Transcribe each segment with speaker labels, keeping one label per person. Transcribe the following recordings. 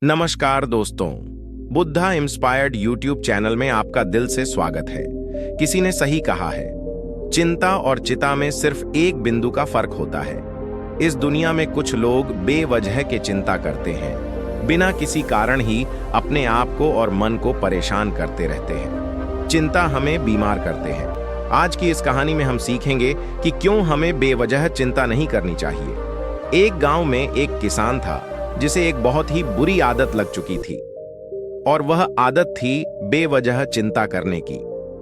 Speaker 1: नमस्कार दोस्तों, Buddha inspired YouTube channel में आपका दिल से स्वागत है। किसी ने सही कहा है, चिंता और चिता में सिर्फ एक बिंदु का फर्क होता है। इस दुनिया में कुछ लोग बेवजह के चिंता करते हैं, बिना किसी कारण ही अपने आप को और मन को परेशान करते रहते हैं। चिंता हमें बीमार करते हैं। आज की इस कहानी में हम सीखेंगे कि क्यों हमें बेवजह चिंता नहीं करनी चाहिए। एक गांव में एक किसान था जिसे एक बहुत ही बुरी आदत लग चुकी थी, और वह आदत थी बेवजह चिंता करने की।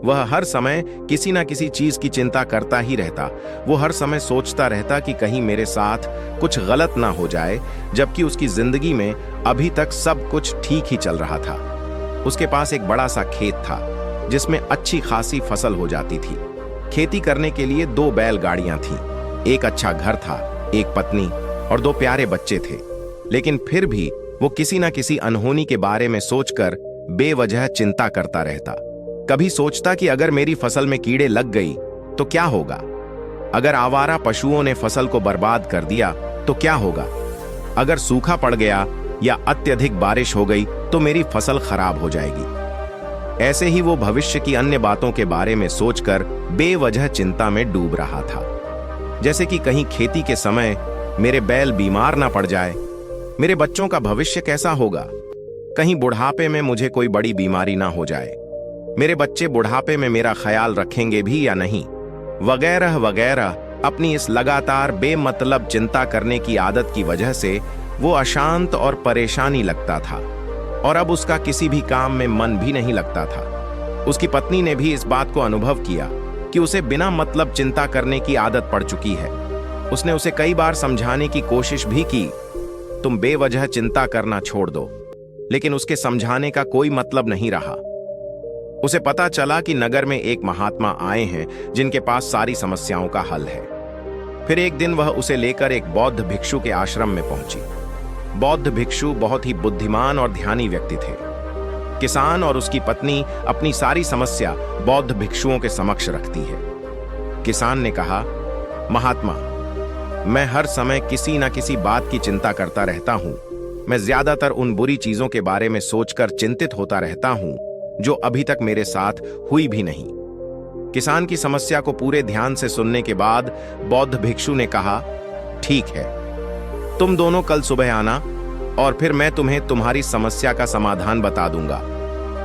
Speaker 1: वह हर समय किसी ना किसी चीज की चिंता करता ही रहता। वो हर समय सोचता रहता कि कहीं मेरे साथ कुछ गलत ना हो जाए, जबकि उसकी जिंदगी में अभी तक सब कुछ ठीक ही चल रहा था। उसके पास एक बड़ा सा खेत था जिसमें अच्छी खासी फसल हो जाती थी। खेती करने के लिए 2 बैलगाड़ियां थीं, एक अच्छा घर था, एक पत्नी और 2 प्यारे बच्चे थे। लेकिन फिर भी वो किसी ना किसी अनहोनी के बारे में सोचकर बेवजह चिंता करता रहता। कभी सोचता कि अगर मेरी फसल में कीड़े लग गई तो क्या होगा, अगर आवारा पशुओं ने फसल को बर्बाद कर दिया तो क्या होगा, अगर सूखा पड़ गया या अत्यधिक बारिश हो गई तो मेरी फसल खराब हो जाएगी। ऐसे ही वो भविष्य की अन्य बातों के बारे में सोचकर बेवजह चिंता में डूब रहा था। जैसे कि कहीं खेती के समय मेरे बैल बीमार ना पड़ जाए, मेरे बच्चों का भविष्य कैसा होगा, कहीं बुढ़ापे में मुझे कोई बड़ी बीमारी ना हो जाए, मेरे बच्चे बुढ़ापे में मेरा ख्याल रखेंगे भी या नहीं, वगैरह वगैरह। अपनी इस लगातार बेमतलब चिंता करने की आदत की वजह से वो अशांत और परेशानी लगता था, और अब उसका किसी भी काम में मन भी नहीं लगता था। उसकी पत्नी ने भी इस बात को अनुभव किया कि उसे बिना मतलब चिंता करने की आदत पड़ चुकी है। उसने उसे कई बार समझाने की कोशिश भी की, तुम बेवजह चिंता करना छोड़ दो, लेकिन उसके समझाने का कोई मतलब नहीं रहा। उसे पता चला कि नगर में एक महात्मा आए हैं जिनके पास सारी समस्याओं का हल है। फिर एक दिन वह उसे लेकर एक बौद्ध भिक्षु के आश्रम में पहुंची। बौद्ध भिक्षु बहुत ही बुद्धिमान और ध्यानी व्यक्ति थे। किसान और उसकी पत्नी अपनी सारी समस्या बौद्ध भिक्षुओं के समक्ष रखती है। किसान ने कहा, महात्मा, मैं हर समय किसी न किसी बात की चिंता करता रहता हूं। मैं ज्यादातर उन बुरी चीजों के बारे में सोचकर चिंतित होता रहता हूं जो अभी तक मेरे साथ हुई भी नहीं। किसान की समस्या को पूरे ध्यान से सुनने के बाद बौद्ध भिक्षु ने कहा, ठीक है, तुम दोनों कल सुबह आना और फिर मैं तुम्हें तुम्हारी समस्या का समाधान बता दूंगा।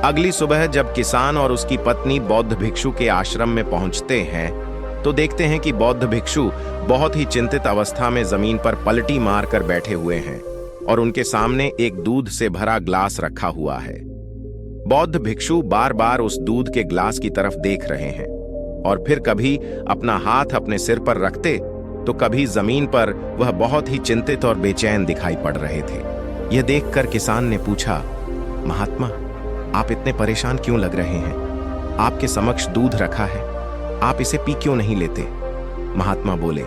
Speaker 1: अगली सुबह जब किसान और उसकी पत्नी बौद्ध भिक्षु के आश्रम में पहुंचते हैं तो देखते हैं कि बौद्ध भिक्षु बहुत ही चिंतित अवस्था में जमीन पर पलटी मारकर बैठे हुए हैं और उनके सामने एक दूध से भरा ग्लास रखा हुआ है। बौद्ध भिक्षु बार बार उस दूध के ग्लास की तरफ देख रहे हैं और फिर कभी अपना हाथ अपने सिर पर रखते तो कभी जमीन पर वह बहुत ही चिंतित और बेचैन दिखाई पड़ रहे थे। यह देखकर किसान ने पूछा, महात्मा, आप इतने परेशान क्यों लग रहे हैं? आपके समक्ष दूध रखा है, आप इसे पी क्यों नहीं लेते? महात्मा बोले,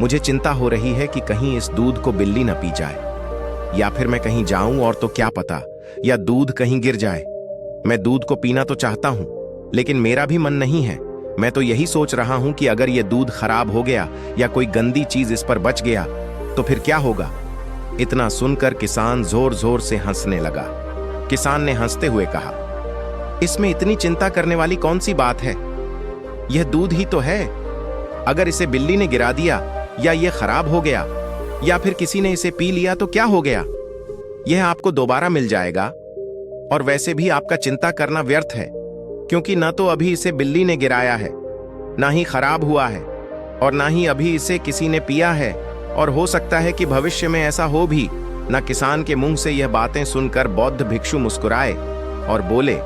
Speaker 1: मुझे चिंता हो रही है कि कहीं इस दूध को बिल्ली न पी जाए, या फिर मैं कहीं जाऊं और तो क्या पता, या दूध कहीं गिर जाए। मैं दूध को पीना तो चाहता हूं, लेकिन मेरा भी मन नहीं है। मैं तो यही सोच रहा हूं कि अगर यह दूध खराब हो गया या कोई गंदी चीज इस पर बच गया तो फिर क्या होगा? इतना सुनकर किसान जोर जोर से हंसने लगा। किसान ने हंसते हुए कहा, इसमें इतनी चिंता करने वाली कौन सी बात है? यह दूध ही तो है। अगर इसे बिल्ली ने गिरा दिया या यह खराब हो गया या फिर किसी ने इसे पी लिया तो क्या हो गया? यह आपको दोबारा मिल जाएगा, और वैसे भी आपका चिंता करना व्यर्थ है, क्योंकि न तो अभी इसे बिल्ली ने गिराया है, ना ही खराब हुआ है, और ना ही अभी इसे किसी ने पिया है, और हो सकता है कि भविष्य में ऐसा हो भी न। किसान के मुंह से यह बातें सुनकर बौद्ध भिक्षु मुस्कुराए और बोले,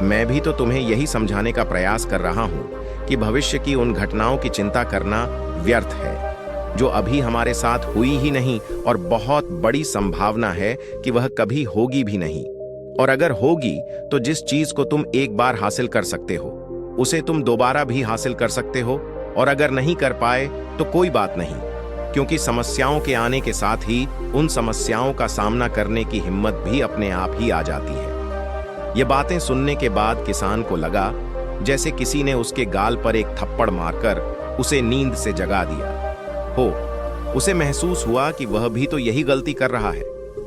Speaker 1: मैं भी तो तुम्हें यही समझाने का प्रयास कर रहा हूं कि भविष्य की उन घटनाओं की चिंता करना व्यर्थ है जो अभी हमारे साथ हुई ही नहीं, और बहुत बड़ी संभावना है कि वह कभी होगी भी नहीं। और अगर होगी तो जिस चीज को तुम एक बार हासिल कर सकते हो उसे तुम दोबारा भी हासिल कर सकते हो, और अगर नहीं कर पाए तो कोई बात नहीं, क्योंकि समस्याओं के आने के साथ ही उन समस्याओं का सामना करने की हिम्मत भी अपने आप ही आ जाती है। ये बातें सुनने के बाद किसान को लगा जैसे किसी ने उसके गाल पर एक थप्पड़ मारकर उसे नींद से जगा दिया हो। उसे महसूस हुआ कि वह भी तो यही गलती कर रहा है।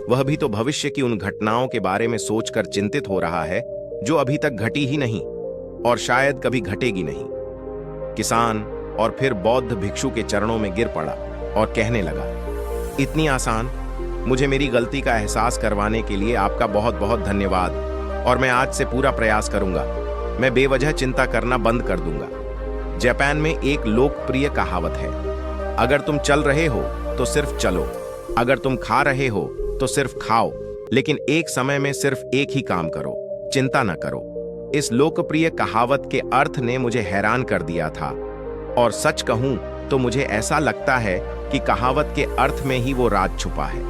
Speaker 1: वह भी तो भविष्य की उन घटनाओं के बारे में सोचकर चिंतित हो रहा है जो अभी तक घटी ही नहीं और शायद कभी घटेगी नहीं। किसान और फिर बौद्ध भिक्षु के चरणों में गिर पड़ा और कहने लगा, इतनी आसान। मुझे मेरी गलती का एहसास करवाने के लिए आपका बहुत बहुत धन्यवाद और मैं आज से पूरा प्रयास करूंगा। मैं बेवजह चिंता करना बंद कर दूंगा। जापान में एक लोकप्रिय कहावत है, अगर तुम चल रहे हो तो सिर्फ चलो, अगर तुम खा रहे हो तो सिर्फ खाओ, लेकिन एक समय में सिर्फ एक ही काम करो, चिंता न करो। इस लोकप्रिय कहावत के अर्थ ने मुझे हैरान कर दिया था और सच कहूं तो मुझे ऐसा लगता है कि कहावत के अर्थ में ही वो राज छुपा है,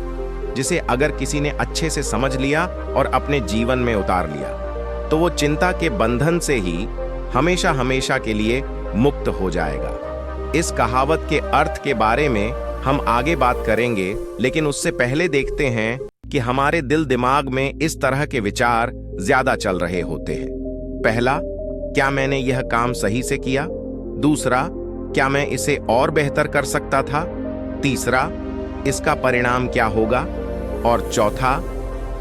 Speaker 1: जिसे अगर किसी ने अच्छे से समझ लिया और अपने जीवन में उतार लिया तो वो चिंता के बंधन से ही हमेशा हमेशा के लिए मुक्त हो जाएगा। इस कहावत के अर्थ के बारे में हम आगे बात करेंगे, लेकिन उससे पहले देखते हैं कि हमारे दिल दिमाग में इस तरह के विचार ज्यादा चल रहे होते हैं। पहला, क्या मैंने यह काम सही से किया? दूसरा, क्या मैं इसे और बेहतर कर सकता था? तीसरा, इसका परिणाम क्या होगा? और चौथा,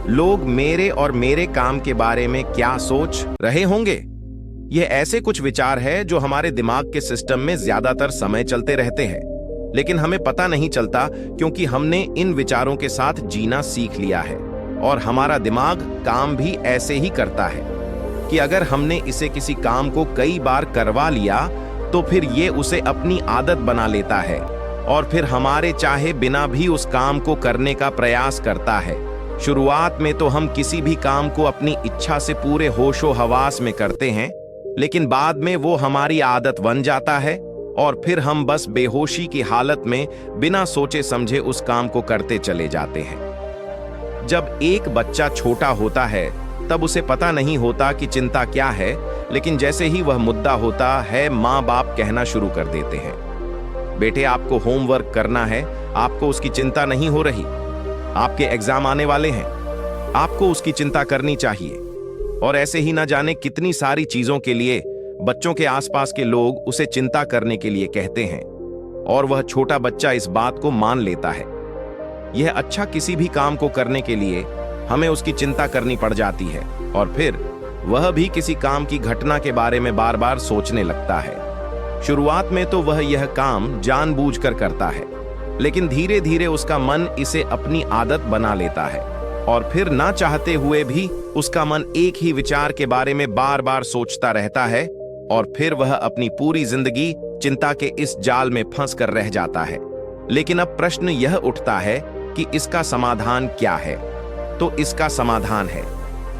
Speaker 1: लोग मेरे और मेरे काम के बारे में क्या सोच रहे होंगे? यह ऐसे कुछ विचार है जो हमारे दिमाग के सिस्टम में ज्यादातर समय चलते रहते हैं, लेकिन हमें पता नहीं चलता क्योंकि हमने इन विचारों के साथ जीना सीख लिया है और हमारा दिमाग काम भी ऐसे ही करता है कि अगर हमने इसे किसी काम को कई बार करवा लिया तो फिर ये उसे अपनी आदत बना लेता है और फिर हमारे चाहे बिना भी उस काम को करने का प्रयास करता है। शुरुआत में तो हम किसी भी काम को अपनी इच्छा से पूरे होशो हवास में करते हैं, लेकिन बाद में वो हमारी आदत बन जाता है और फिर हम बस बेहोशी की हालत में बिना सोचे समझे उस काम को करते चले जाते हैं। जब एक बच्चा छोटा होता है तब उसे पता नहीं होता कि चिंता क्या है, लेकिन जैसे ही वह मुद्दा होता है माँ बाप कहना शुरू कर देते हैं, बेटे आपको होमवर्क करना है, आपको उसकी चिंता नहीं हो रही, आपके एग्जाम आने वाले हैं, आपको उसकी चिंता करनी चाहिए। और ऐसे ही ना जाने कितनी सारी चीजों के लिए बच्चों के आसपास के लोग उसे चिंता करने के लिए कहते हैं और वह छोटा बच्चा इस बात को मान लेता है। यह अच्छा, किसी भी काम को करने के लिए हमें उसकी चिंता करनी पड़ जाती है और फिर वह भी किसी काम की घटना के बारे में बार बार सोचने लगता है। शुरुआत में तो वह यह काम जानबूझकर करता है, लेकिन धीरे धीरे उसका मन इसे अपनी आदत बना लेता है और फिर ना चाहते हुए भी उसका मन एक ही विचार के बारे में बार बार सोचता रहता है और फिर वह अपनी पूरी जिंदगी चिंता के इस जाल में फंस कर रह जाता है। लेकिन अब प्रश्न यह उठता है कि इसका समाधान क्या है? तो इसका समाधान है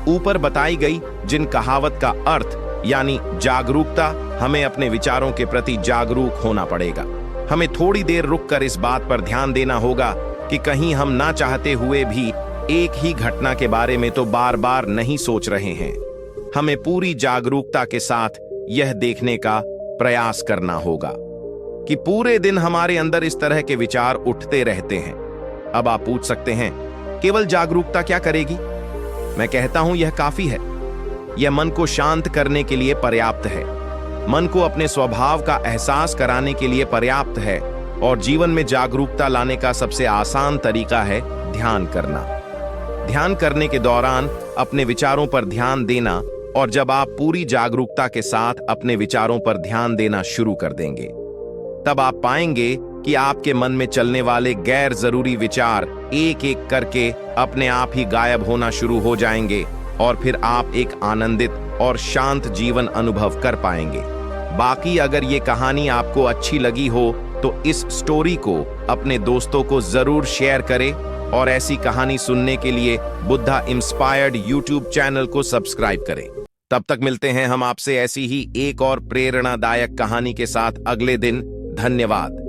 Speaker 1: ऊपर बताई गई जिन कहावत का अर्थ यानी जागरूकता। हमें अपने विचारों के प्रति जागरूक होना पड़ेगा। हमें थोड़ी देर रुककर इस बात पर ध्यान देना होगा कि कहीं हम ना चाहते हुए भी एक ही घटना के बारे में तो बार बार नहीं सोच रहे हैं। हमें पूरी जागरूकता के साथ यह देखने का प्रयास करना होगा कि पूरे दिन हमारे अंदर इस तरह के विचार उठते रहते हैं। अब आप पूछ सकते हैं, केवल जागरूकता क्या करेगी? मैं कहता हूं यह काफी है। यह मन को शांत करने के लिए पर्याप्त है, मन को अपने स्वभाव का एहसास कराने के लिए पर्याप्त है और जीवन में जागरूकता लाने का सबसे आसान तरीका है ध्यान करना। ध्यान करने के दौरान अपने विचारों पर ध्यान देना, और जब आप पूरी जागरूकता के साथ अपने विचारों पर ध्यान देना शुरू कर देंगे तब आप पाएंगे कि आपके मन में चलने वाले गैर जरूरी विचार एक एक करके अपने आप ही गायब होना शुरू हो जाएंगे और फिर आप एक आनंदित और शांत जीवन अनुभव कर पाएंगे। बाकी अगर ये कहानी आपको अच्छी लगी हो तो इस स्टोरी को अपने दोस्तों को जरूर शेयर करें और ऐसी कहानी सुनने के लिए बुद्धा इंस्पायर्ड यूट्यूब चैनल को सब्सक्राइब करें। तब तक मिलते हैं हम आपसे ऐसी ही एक और प्रेरणादायक कहानी के साथ अगले दिन। धन्यवाद।